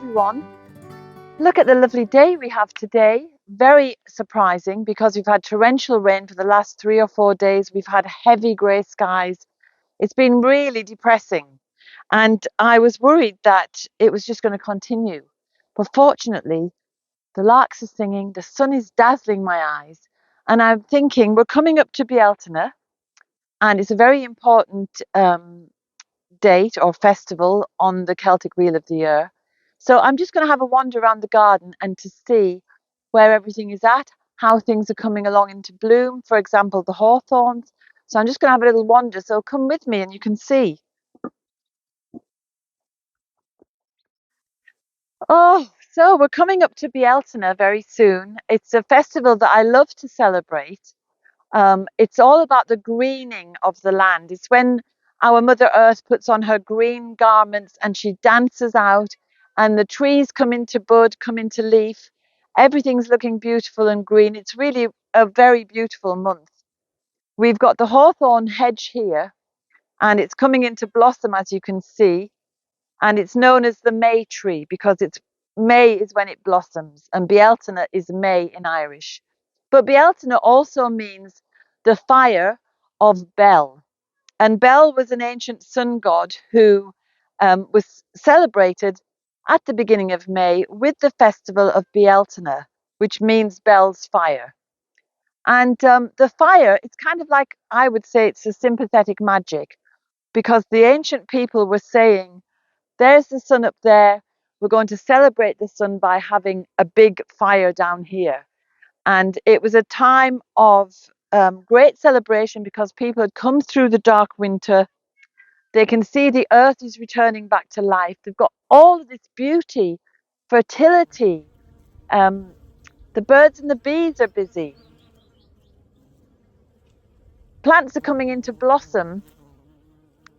everyone. Look at the lovely day we have today. Very surprising because we've had torrential rain for the last 3 or 4 days. We've had heavy grey skies. It's been really depressing. And I was worried that it was just going to continue. But fortunately, the larks are singing, the sun is dazzling my eyes. And I'm thinking we're coming up to Bealtaine, and it's a very important date or festival on the Celtic Wheel of the Year. So I'm just going to have a wander around the garden and to see where everything is at, how things are coming along into bloom, for example, the hawthorns. So I'm just going to have a little wander. So come with me and you can see. Oh, so we're coming up to Bealtaine very soon. It's a festival that I love to celebrate. It's all about the greening of the land. It's when our Mother Earth puts on her green garments and she dances out, and the trees come into bud, come into leaf. Everything's looking beautiful and green. It's really a very beautiful month. We've got the hawthorn hedge here, and it's coming into blossom, as you can see. And it's known as the May tree because it's May is when it blossoms, and Bealtaine is May in Irish. But Bealtaine also means the fire of Bel. And Bel was an ancient sun god who was celebrated at the beginning of May with the festival of Bealtaine, which means Bel's fire. And the fire, it's kind of like, I would say it's a sympathetic magic, because the ancient people were saying, there's the sun up there. We're going to celebrate the sun by having a big fire down here. And it was a time of great celebration because people had come through the dark winter. They can see the earth is returning back to life. They've got all of this beauty, fertility. The birds and the bees are busy. Plants are coming into blossom,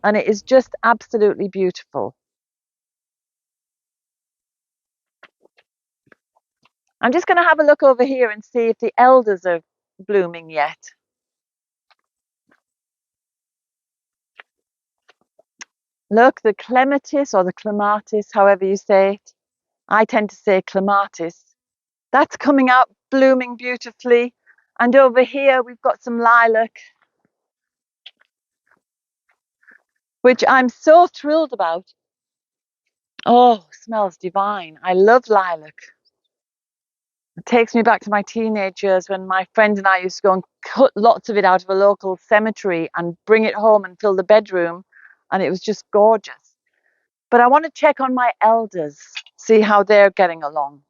and it is just absolutely beautiful. I'm just going to have a look over here and see if the elders are blooming yet. Look, the clematis or the clematis, however you say it. I tend to say clematis. That's coming out, blooming beautifully. And over here, we've got some lilac, which I'm so thrilled about. Oh, smells divine. I love lilac. It takes me back to my teenage years when my friend and I used to go and cut lots of it out of a local cemetery and bring it home and fill the bedroom. And it was just gorgeous. But I want to check on my elders, see how they're getting along.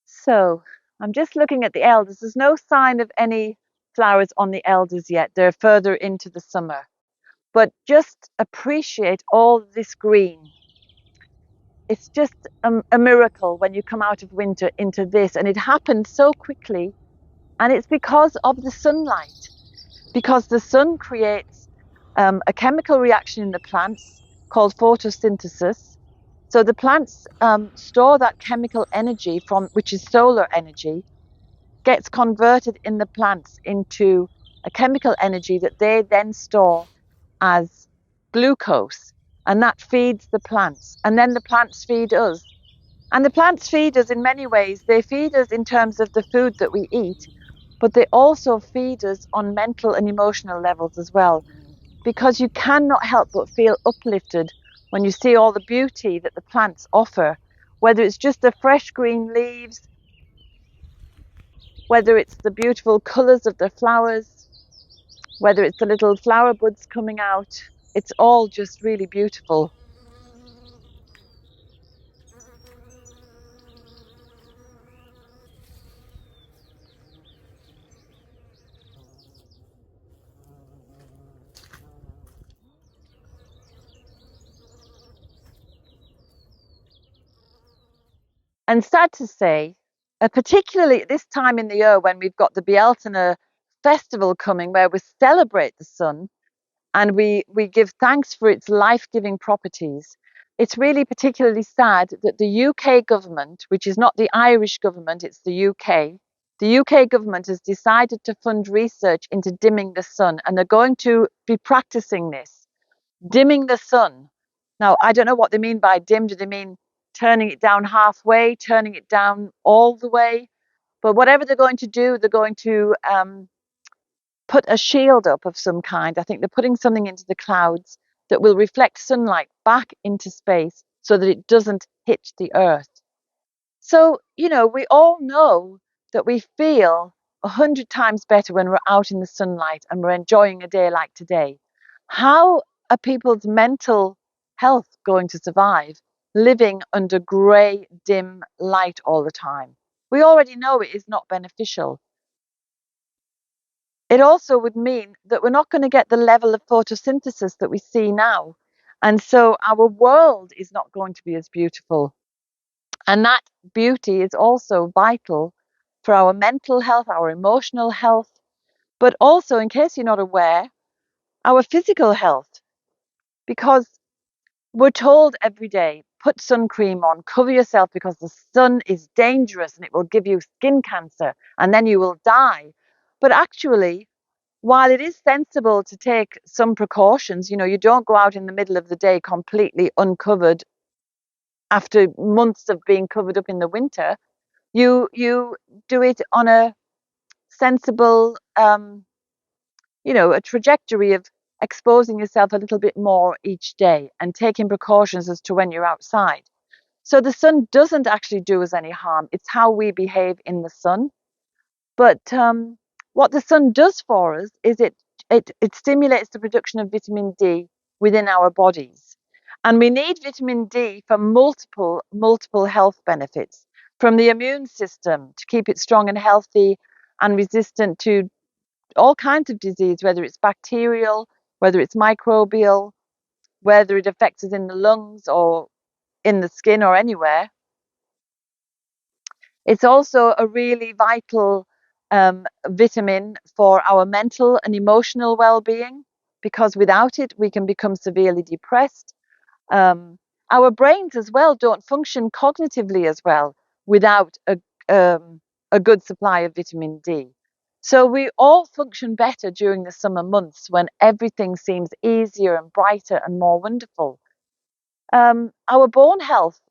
So I'm just looking at the elders. There's no sign of any flowers on the elders yet. They're further into the summer. But just appreciate all this green. It's just a miracle when you come out of winter into this. And it happened so quickly. And it's because of the sunlight. Because the sun creates a chemical reaction in the plants called photosynthesis. So the plants store that chemical energy which is solar energy, gets converted in the plants into a chemical energy that they then store as glucose, and that feeds the plants, and then the plants feed us. And the plants feed us in many ways. They feed us in terms of the food that we eat, but they also feed us on mental and emotional levels as well, because you cannot help but feel uplifted when you see all the beauty that the plants offer, whether it's just the fresh green leaves, whether it's the beautiful colours of the flowers, whether it's the little flower buds coming out. It's all just really beautiful. And sad to say, particularly at this time in the year when we've got the Bealtaine festival coming, where we celebrate the sun and we give thanks for its life-giving properties, it's really particularly sad that the UK government, which is not the Irish government, it's the UK, the UK government has decided to fund research into dimming the sun, and they're going to be practicing this, dimming the sun. Now, I don't know what they mean by dim. Do they mean turning it down halfway, turning it down all the way? But whatever they're going to do, they're going to put a shield up of some kind. I think they're putting something into the clouds that will reflect sunlight back into space so that it doesn't hit the earth. So, we all know that we feel 100 times better when we're out in the sunlight and we're enjoying a day like today. How are people's mental health going to survive living under grey, dim light all the time? We already know it is not beneficial. It also would mean that we're not going to get the level of photosynthesis that we see now. And so our world is not going to be as beautiful. And that beauty is also vital for our mental health, our emotional health, but also, in case you're not aware, our physical health. Because we're told every day, put sun cream on, cover yourself because the sun is dangerous and it will give you skin cancer and then you will die. But actually, while it is sensible to take some precautions, you don't go out in the middle of the day completely uncovered after months of being covered up in the winter. You do it on a sensible, a trajectory of exposing yourself a little bit more each day and taking precautions as to when you're outside. So the sun doesn't actually do us any harm. It's how we behave in the sun. But what the sun does for us is it stimulates the production of vitamin D within our bodies. And we need vitamin D for multiple health benefits, from the immune system to keep it strong and healthy and resistant to all kinds of disease, whether it's bacterial, whether it's microbial, whether it affects us in the lungs or in the skin or anywhere. It's also a really vital vitamin for our mental and emotional well-being, because without it, we can become severely depressed. Our brains as well don't function cognitively as well without a good supply of vitamin D. So we all function better during the summer months when everything seems easier and brighter and more wonderful. Our bone health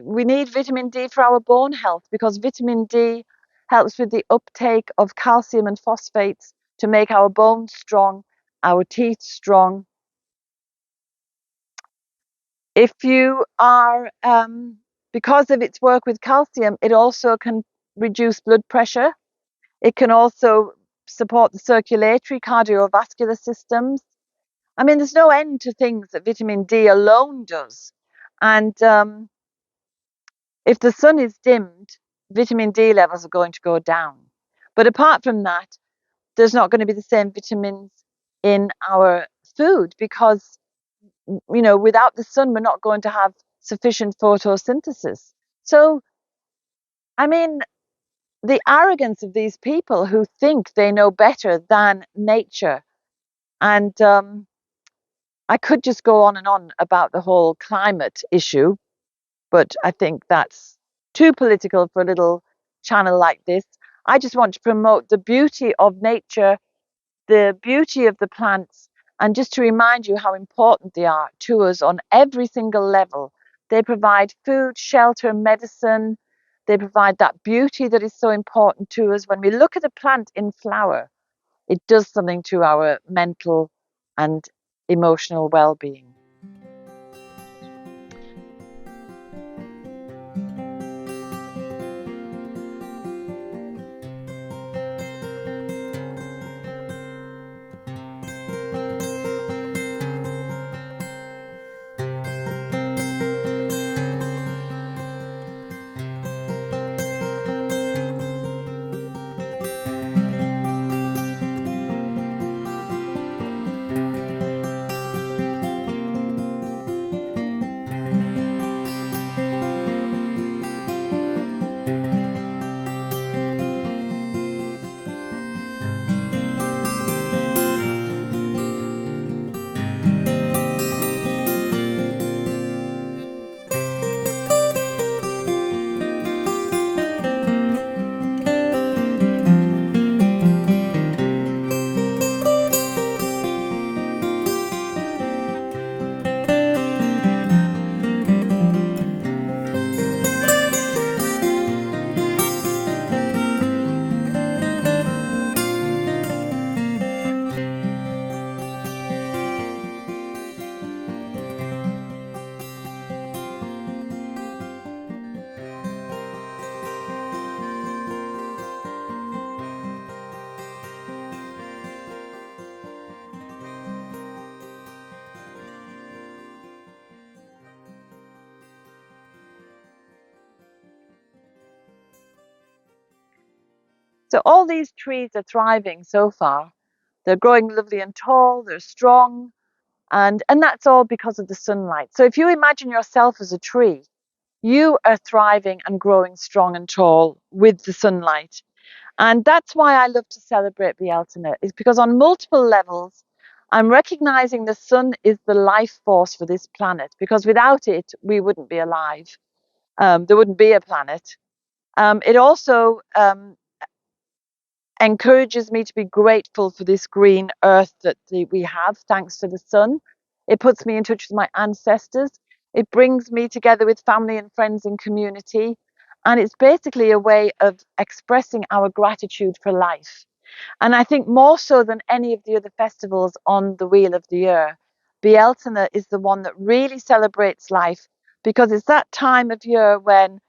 we need vitamin D for our bone health, because vitamin D helps with the uptake of calcium and phosphates to make our bones strong, our teeth strong. If you are, because of its work with calcium, it also can reduce blood pressure. It can also support the circulatory, cardiovascular systems. I mean, there's no end to things that vitamin D alone does. And if the sun is dimmed, vitamin D levels are going to go down. But apart from that, there's not going to be the same vitamins in our food, because, without the sun, we're not going to have sufficient photosynthesis. So, I mean, the arrogance of these people who think they know better than nature. And I could just go on and on about the whole climate issue, but I think that's too political for a little channel like this. I just want to promote the beauty of nature, the beauty of the plants, and just to remind you how important they are to us on every single level. They provide food, shelter, medicine. They provide that beauty that is so important to us. When we look at a plant in flower, it does something to our mental and emotional well-being. So all these trees are thriving so far. They're growing lovely and tall, they're strong, and that's all because of the sunlight. So if you imagine yourself as a tree, you are thriving and growing strong and tall with the sunlight. And that's why I love to celebrate Bealtaine, is because on multiple levels, I'm recognizing the sun is the life force for this planet, because without it, we wouldn't be alive. There wouldn't be a planet. It also encourages me to be grateful for this green earth that we have, thanks to the sun. It puts me in touch with my ancestors. It brings me together with family and friends and community. And it's basically a way of expressing our gratitude for life. And I think more so than any of the other festivals on the Wheel of the Year, Bealtaine is the one that really celebrates life, because it's that time of year when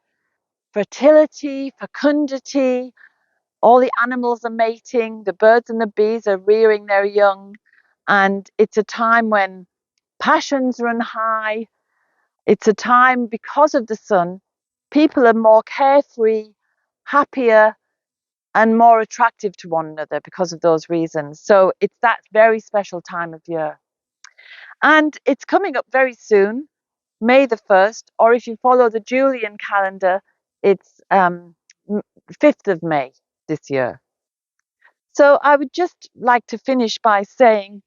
fertility, fecundity, all the animals are mating, the birds and the bees are rearing their young, and it's a time when passions run high. It's a time, because of the sun, people are more carefree, happier, and more attractive to one another because of those reasons. So it's that very special time of year. And it's coming up very soon, May the 1st, or if you follow the Julian calendar, it's 5th of May this year. So I would just like to finish by saying,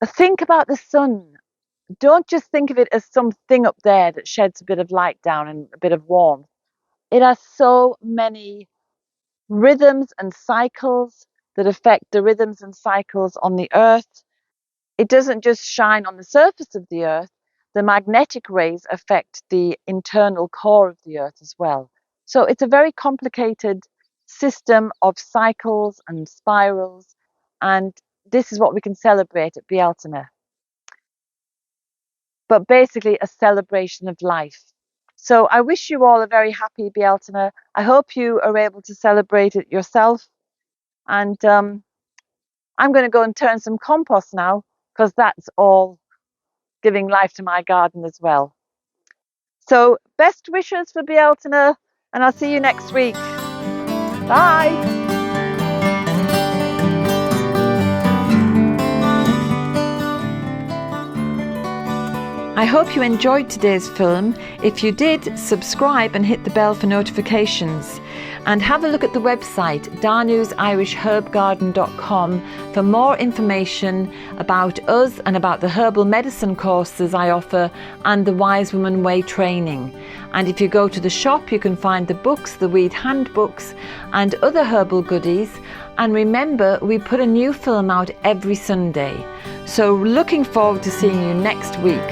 think about the sun. Don't just think of it as something up there that sheds a bit of light down and a bit of warmth. It has so many rhythms and cycles that affect the rhythms and cycles on the earth. It doesn't just shine on the surface of the earth. The magnetic rays affect the internal core of the earth as well. So it's a very complicated system of cycles and spirals, and this is what we can celebrate at Bealtaine. But basically a celebration of life. So I wish you all a very happy Bealtaine. I hope you are able to celebrate it yourself. And I'm going to go and turn some compost now, because that's all giving life to my garden as well. So best wishes for Bealtaine, and I'll see you next week. Bye. I hope you enjoyed today's film. If you did, subscribe and hit the bell for notifications. And have a look at the website danusirishherbgarden.com for more information about us and about the herbal medicine courses I offer and the Wise Woman Way training. And if you go to the shop, you can find the books, the Weed Handbooks and other herbal goodies. And remember, we put a new film out every Sunday. So looking forward to seeing you next week.